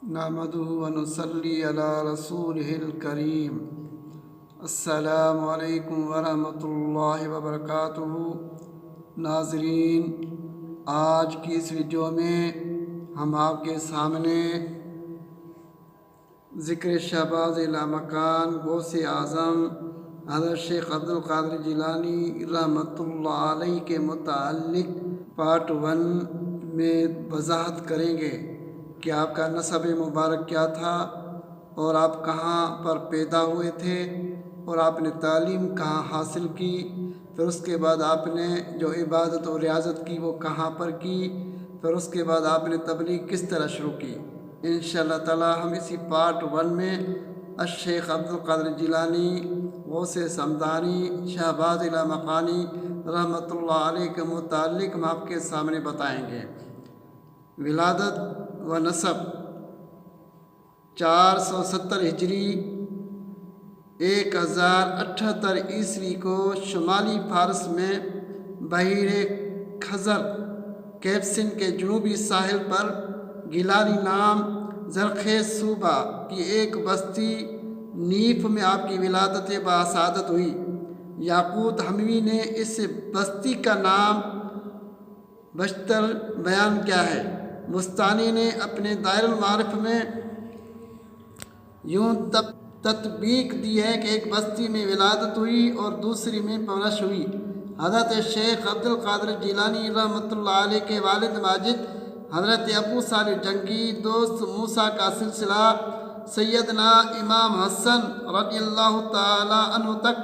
نحمده ونصلي على رسوله الكريم السلام علیکم ورحمۃ اللہ وبرکاتہ۔ ناظرین، آج کی اس ویڈیو میں ہم آپ کے سامنے ذکر شہباز لامکان غوث اعظم حضرت شیخ عبدالقادر جیلانی رحمۃ اللہ علیہ کے متعلق پارٹ 1 میں وضاحت کریں گے کہ آپ کا نسب مبارک کیا تھا اور آپ کہاں پر پیدا ہوئے تھے اور آپ نے تعلیم کہاں حاصل کی، پھر اس کے بعد آپ نے جو عبادت و ریاضت کی وہ کہاں پر کی، پھر اس کے بعد آپ نے تبلیغ کس طرح شروع کی۔ انشاءاللہ تعالی ہم اسی پارٹ 1 میں الشیخ عبدالقادر جیلانی غوث سمدانی شہباز لامکانی رحمۃ اللہ علیہ کے متعلق ہم آپ کے سامنے بتائیں گے۔ ولادت و نسب 470 ہجری 1078 عیسوی کو شمالی فارس میں بحیر خزر کیپسن کے جنوبی ساحل پر گیلانی نام زرخیز صوبہ کی ایک بستی نیف میں آپ کی ولادت باسعادت ہوئی۔ یاقوت حموی نے اس بستی کا نام بشتر بیان کیا ہے۔ مستانی نے اپنے دائر المعارف میں یوں تطبیق دی ہے کہ ایک بستی میں ولادت ہوئی اور دوسری میں پرورش ہوئی۔ حضرت شیخ عبدالقادر جیلانی رحمۃ اللہ علیہ کے والد ماجد حضرت ابو صالح جنگی دوست موسیٰ کا سلسلہ سیدنا امام حسن رضی اللہ تعالی عنہ تک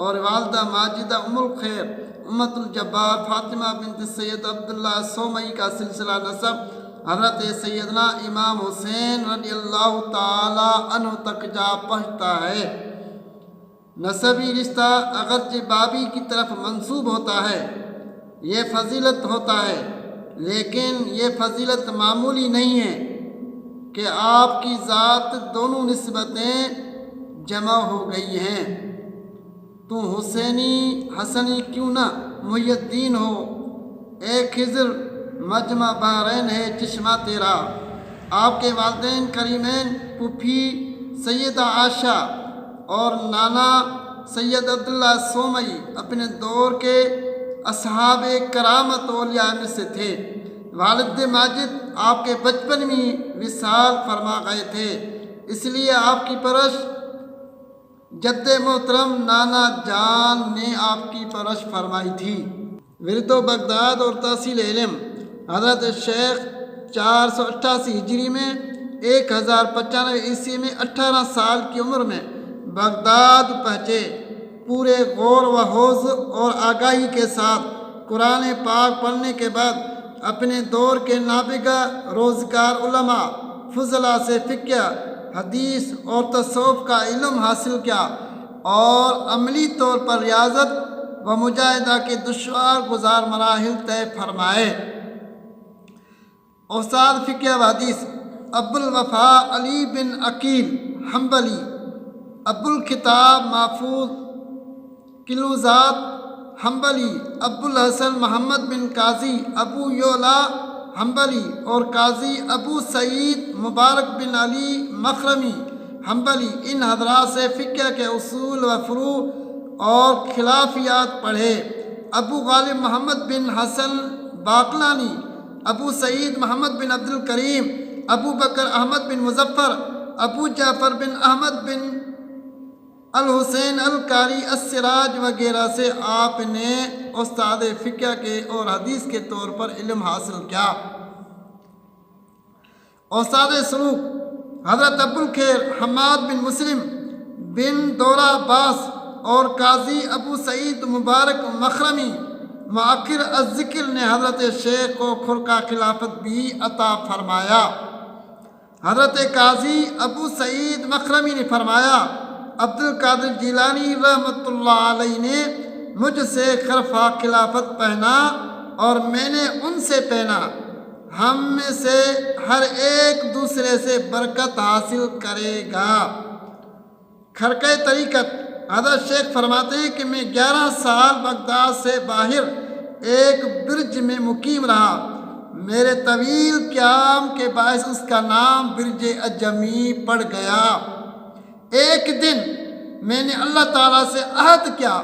اور والدہ ماجدہ ام الخیر امت الجبار فاطمہ بنت سید عبداللہ سومئی کا سلسلہ نسب حضرت سیدنا امام حسین رضی اللہ تعالی عنہ تک جا پہنچتا ہے۔ نسبی رشتہ اگرچہ بابی کی طرف منسوب ہوتا ہے، یہ فضیلت ہوتا ہے، لیکن یہ فضیلت معمولی نہیں ہے کہ آپ کی ذات دونوں نسبتیں جمع ہو گئی ہیں۔ تو حسینی حسنی کیوں نہ محی الدین ہو، اے خضر مجمع بحرین ہے چشمہ تیرا۔ آپ کے والدین کریمین پھوپھی سیدہ عائشہ اور نانا سید عبداللہ سومئی اپنے دور کے اصحاب کرامت اولیاء میں سے تھے۔ والد ماجد آپ کے بچپن میں وصال فرما گئے تھے، اس لیے آپ کی پرورش جد محترم نانا جان نے آپ کی پرورش فرمائی تھی۔ ورد و بغداد اور تحصیل علم حضرت شیخ 488 ہجری میں 1095 عیسوی میں 18 سال کی عمر میں بغداد پہنچے۔ پورے غور و خوض اور آگاہی کے ساتھ قرآن پاک پڑھنے کے بعد اپنے دور کے نابغہ روزگار علماء فضلاء سے فقہ، حدیث اور تصوف کا علم حاصل کیا اور عملی طور پر ریاضت و مجاہدہ کے دشوار گزار مراحل طے فرمائے۔ استاد فقہ و حدیث ابو الوفا علی بن عقیل حنبلی، ابو الکتاب محفوظ کلوزاد حنبلی، ابو الحسن محمد بن قاضی ابو یولا حنبلی اور قاضی ابو سعید مبارک بن علی مخرمی حنبلی، ان حضرات سے فقہ کے اصول و فروع اور خلافیات پڑھے۔ ابو غالب محمد بن حسن باقلانی، ابو سعید محمد بن عبد الکریم، ابو بکر احمد بن مظفر، ابو جعفر بن احمد بن الحسین القاری السراج وغیرہ سے آپ نے استاد فقہ کے اور حدیث کے طور پر علم حاصل کیا۔ استاد سلوک حضرت ابو الخیر حماد بن مسلم بن دورہ عباس اور قاضی ابو سعید مبارک مخرمی مؤخر الذکر نے حضرت شیخ کو خرقہ خلافت بھی عطا فرمایا۔ حضرت قاضی ابو سعید مخرمی نے فرمایا، عبدالقادر جیلانی رحمۃ اللہ علیہ نے مجھ سے خرقہ خلافت پہنا اور میں نے ان سے پہنا، ہم میں سے ہر ایک دوسرے سے برکت حاصل کرے گا۔ خرقہ طریقت حضرت شیخ فرماتے ہیں کہ میں 11 سال بغداد سے باہر ایک برج میں مقیم رہا۔ میرے طویل قیام کے باعث اس کا نام برج اجمی پڑ گیا۔ ایک دن میں نے اللہ تعالیٰ سے عہد کیا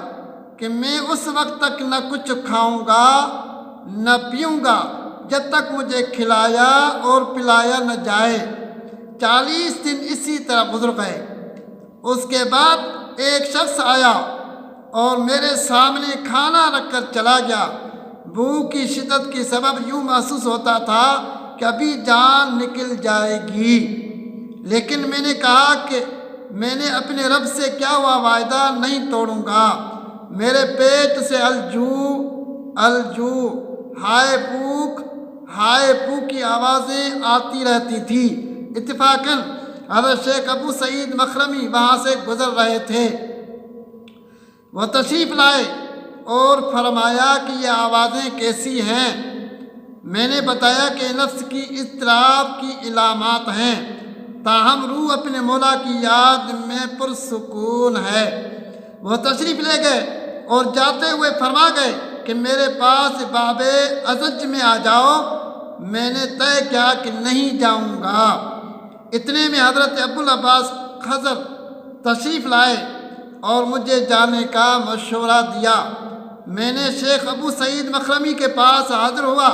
کہ میں اس وقت تک نہ کچھ کھاؤں گا نہ پیوں گا جب تک مجھے کھلایا اور پلایا نہ جائے۔ 40 دن اسی طرح گزر گئے۔ اس کے بعد ایک شخص آیا اور میرے سامنے کھانا رکھ کر چلا گیا۔ بھوک کی شدت کی سبب یوں محسوس ہوتا تھا کہ ابھی جان نکل جائے گی، لیکن میں نے کہا کہ میں نے اپنے رب سے کیا ہوا وعدہ نہیں توڑوں گا۔ میرے پیٹ سے الجو الجو ہائے پوک کی آوازیں آتی رہتی تھی۔ اتفاقاً حضرت شیخ ابو سعید مخرمی وہاں سے گزر رہے تھے۔ وہ تشریف لائے اور فرمایا کہ یہ آوازیں کیسی ہیں؟ میں نے بتایا کہ نفس کی اضطراب کی علامات ہیں، تاہم روح اپنے مولا کی یاد میں پرسکون ہے۔ وہ تشریف لے گئے اور جاتے ہوئے فرما گئے کہ میرے پاس باب ازج میں آ جاؤ۔ میں نے طے کیا کہ نہیں جاؤں گا۔ اتنے میں حضرت ابو العباس خضر تشریف لائے اور مجھے جانے کا مشورہ دیا۔ میں نے شیخ ابو سعید مخرمی کے پاس حاضر ہوا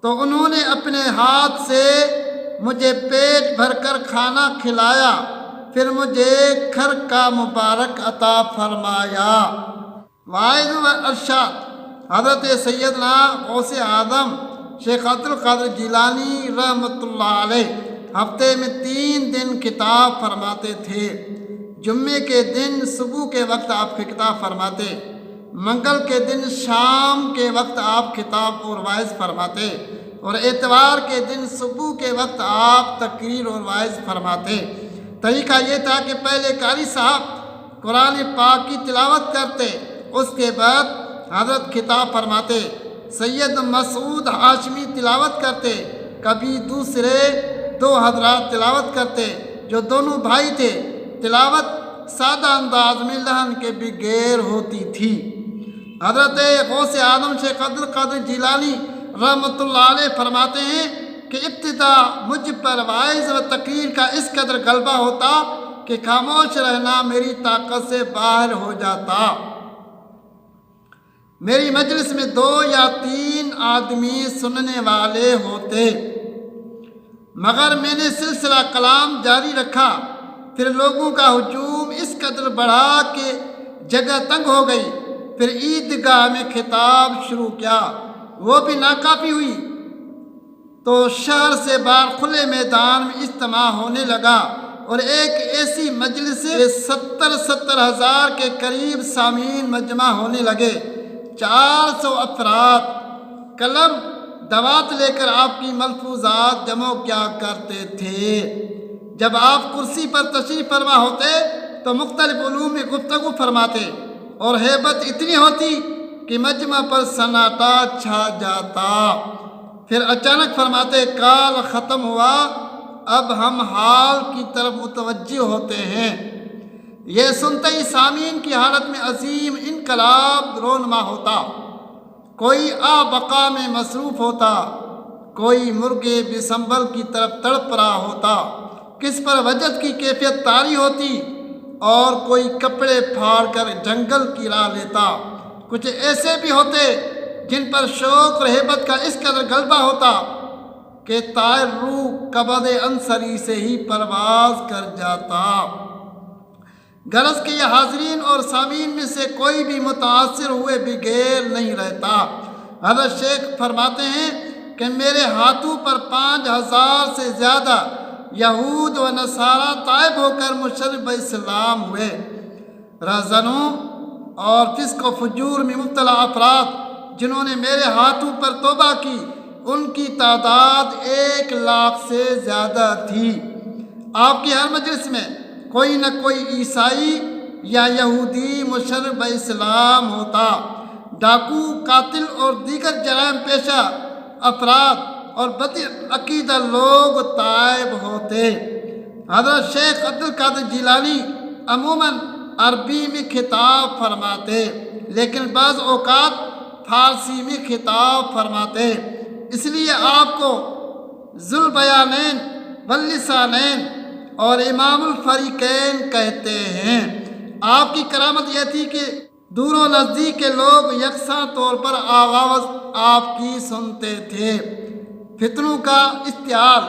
تو انہوں نے اپنے ہاتھ سے مجھے پیٹ بھر کر کھانا کھلایا، پھر مجھے کھر کا مبارک عطا فرمایا۔ واعظ و ارشاد حضرت سیدنا غوث اعظم شیخ عبد القادر جیلانی رحمۃ اللہ علیہ ہفتے میں 3 دن خطاب فرماتے تھے۔ جمعے کے دن صبح کے وقت آپ خطاب فرماتے، منگل کے دن شام کے وقت آپ خطاب اور وعظ فرماتے، اور اتوار کے دن صبح کے وقت آپ تقریر اور وعظ فرماتے۔ طریقہ یہ تھا کہ پہلے قاری صاحب قرآن پاک کی تلاوت کرتے، اس کے بعد حضرت خطاب فرماتے۔ سید مسعود ہاشمی تلاوت کرتے، کبھی دوسرے 2 حضرات تلاوت کرتے جو دونوں بھائی تھے۔ تلاوت سادہ انداز میں لحن کے بغیر ہوتی تھی۔ حضرت غوث اعظم شیخ عبد القادر جیلانی رحمۃ اللہ علیہ فرماتے ہیں کہ ابتدا مجھ پر وعظ و تقریر کا اس قدر غلبہ ہوتا کہ خاموش رہنا میری طاقت سے باہر ہو جاتا۔ میری مجلس میں 2 یا 3 آدمی سننے والے ہوتے، مگر میں نے سلسلہ کلام جاری رکھا۔ پھر لوگوں کا ہجوم اس قدر بڑھا کہ جگہ تنگ ہو گئی۔ پھر عیدگاہ میں خطاب شروع کیا، وہ بھی ناکافی ہوئی تو شہر سے باہر کھلے میدان میں اجتماع ہونے لگا، اور ایک ایسی مجلس سے 70 ہزار کے قریب سامعین مجمع ہونے لگے۔ 400 افراد قلم دوات لے کر آپ کی ملفوظات جمع کیا کرتے تھے۔ جب آپ کرسی پر تشریف فرما ہوتے تو مختلف علوم میں گفتگو فرماتے، اور ہیبت اتنی ہوتی کہ مجمع پر سناٹا چھا جاتا۔ پھر اچانک فرماتے، کال ختم ہوا، اب ہم حال کی طرف متوجہ ہوتے ہیں۔ یہ سنتے ہی سامعین کی حالت میں عظیم انقلاب رونما ہوتا۔ کوئی بقا میں مصروف ہوتا، کوئی مرغے بسنبل کی طرف تڑپ رہا ہوتا، کس پر وجد کی کیفیت طاری ہوتی، اور کوئی کپڑے پھاڑ کر جنگل کی راہ لیتا۔ کچھ ایسے بھی ہوتے جن پر شوق اور ہیبت کا اس قدر غلبہ ہوتا کہ طائر روح قبض انصری سے ہی پرواز کر جاتا۔ غرض کہ یہ حاضرین اور سامعین میں سے کوئی بھی متاثر ہوئے بغیر نہیں رہتا۔ حضرت شیخ فرماتے ہیں کہ میرے ہاتھوں پر 5000 سے زیادہ یہود و نصارہ طائب ہو کر مشرف اسلام ہوئے۔ رہزنوں اور فسق و فجور میں مبتلا افراد جنہوں نے میرے ہاتھوں پر توبہ کی، ان کی تعداد 1 لاکھ سے زیادہ تھی۔ آپ کی ہر مجلس میں کوئی نہ کوئی عیسائی یا یہودی مشرف اسلام ہوتا۔ ڈاکو، قاتل اور دیگر جرائم پیشہ افراد اور بد عقیدہ لوگ طائب ہوتے۔ حضرت شیخ عبد القادر جیلانی عموماً عربی میں خطاب فرماتے، لیکن بعض اوقات فارسی میں خطاب فرماتے۔ اس لیے آپ کو ذوالبیانین واللسانین اور امام الفریقین کہتے ہیں۔ آپ کی کرامت یہ تھی کہ دور و نزدیک کے لوگ یکساں طور پر آواز آپ کی سنتے تھے۔ فتنوں کا اشتعال